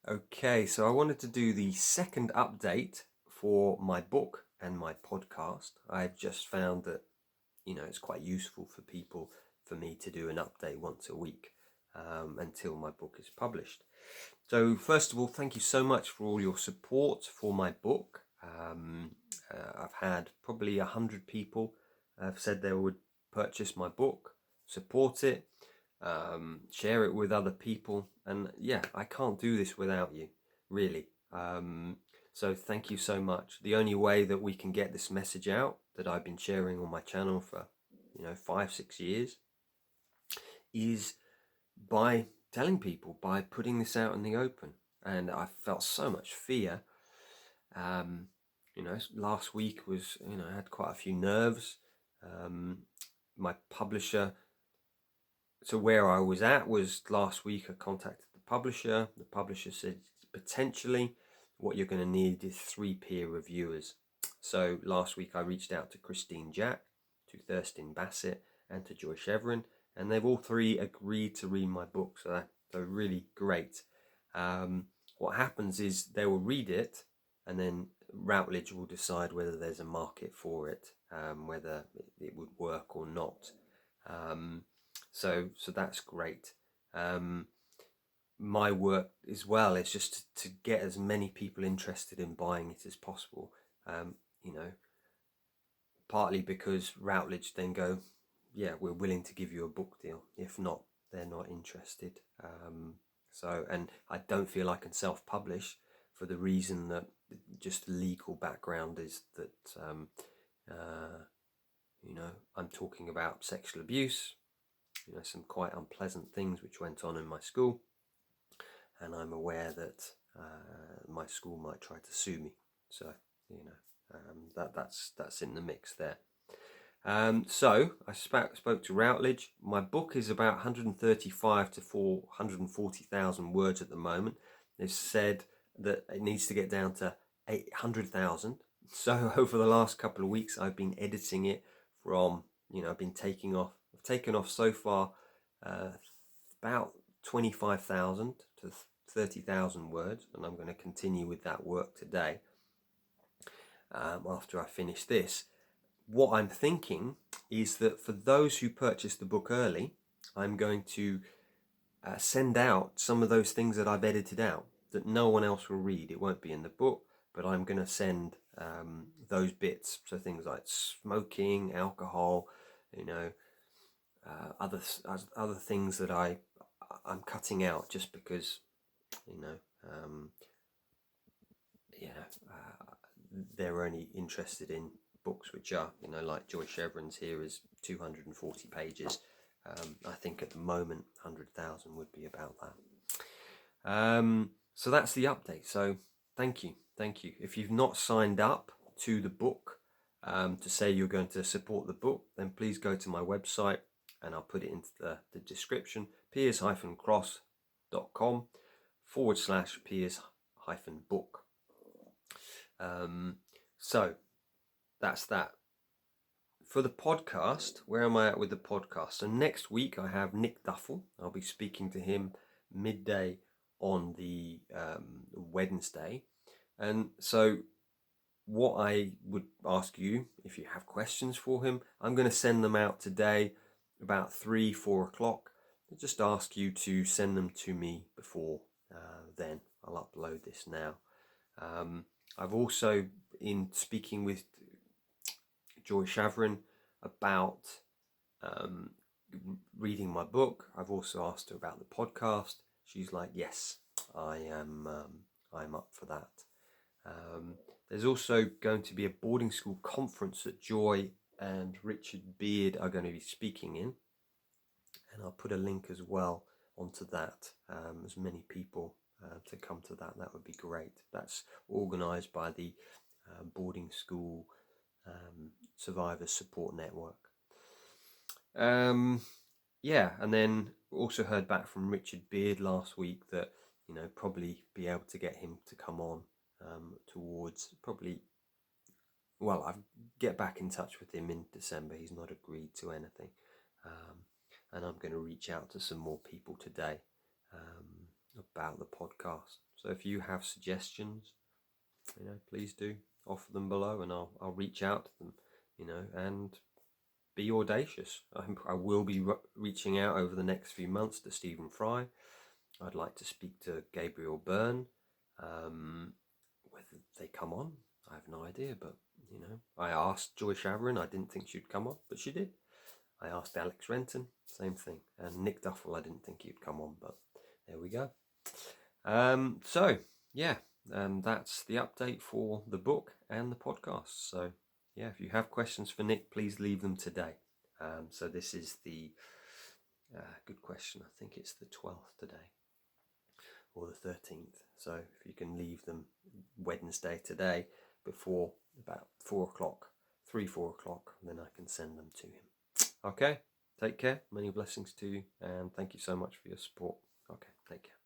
Okay, so I wanted to do the second update for my book and my podcast. I've just found that, it's quite useful for people for me to do an update once a week until my book is published. So first of all, thank you so much for all your support for my book. I've had probably 100 people have said they would purchase my book, support it, share it with other people, and yeah, I can't do this without you, really. So thank you so much. The only way that we can get this message out that I've been sharing on my channel for 5-6 years is by telling people, by putting this out in the open. And I felt so much fear. Last week was, I had quite a few nerves. My publisher, so where I was at was last week I contacted the publisher. The publisher said potentially what you're going to need is 3 peer reviewers. So last week I reached out to Christine Jack, to Thurstine Bassett, and to Joy Schaverien, and they've all 3 agreed to read my book. So they're really great. What happens is they will read it, and then Routledge will decide whether there's a market for it, whether it would work or not. So that's great. My work as well is just to get as many people interested in buying it as possible. Partly because Routledge then go, yeah, we're willing to give you a book deal. If not, they're not interested. And I don't feel I can self-publish for the reason that just the legal background is that, I'm talking about sexual abuse, some quite unpleasant things which went on in my school, and I'm aware that my school might try to sue me. So that's in the mix there. So I spoke to Routledge. My book is about 135 to 440,000 words at the moment. They've said that it needs to get down to 800,000. So over the last couple of weeks, I've been editing it from, I've taken off so far about 25,000 to 30,000 words, and I'm going to continue with that work today after I finish this. What I'm thinking is that for those who purchase the book early, I'm going to send out some of those things that I've edited out that no one else will read. It won't be in the book, but I'm going to send those bits. So things like smoking, alcohol, other things that I'm cutting out just because, they're only interested in books which are, like Joy Schaverien here is 240 pages. I think at the moment 100,000 would be about that. So that's the update. So thank you. If you've not signed up to the book to say you're going to support the book, then please go to my website and I'll put it into the description, piers-cross.com/piers-book. So that's that. For the podcast, where am I at with the podcast? So next week I have Nick Duffell. I'll be speaking to him midday on the Wednesday. And so what I would ask you, if you have questions for him, I'm going to send them out today about 3-4 o'clock. I'll just ask you to send them to me before then. I'll upload this now. I've also, in speaking with Joy Schaverien about reading my book, I've also asked her about the podcast. She's like, yes, I'm up for that. There's also going to be a boarding school conference that Joy and Richard Beard are going to be speaking in, and I'll put a link as well onto that. As many people to come to that would be great. That's organised by the boarding school survivors support network. And then also heard back from Richard Beard last week that probably be able to get him to come on towards probably, well, I'll get back in touch with him in December. He's not agreed to anything, and I'm going to reach out to some more people today about the podcast. So if you have suggestions, please do offer them below, and I'll reach out to them, and be audacious. I will be reaching out over the next few months to Stephen Fry. I'd like to speak to Gabriel Byrne. Whether they come on, I have no idea, but I asked Joy Schaverien. I didn't think she'd come on, but she did. I asked Alex Renton, same thing, and Nick Duffell. I didn't think he'd come on, but there we go. That's the update for the book and the podcast. So yeah, if you have questions for Nick, please leave them today. So this is the good question. I think it's the 12th today, or the 13th. So if you can leave them Wednesday today before about 4 o'clock, 4 o'clock, then I can send them to him. Okay, take care. Many blessings to you, and thank you so much for your support. Okay, take care.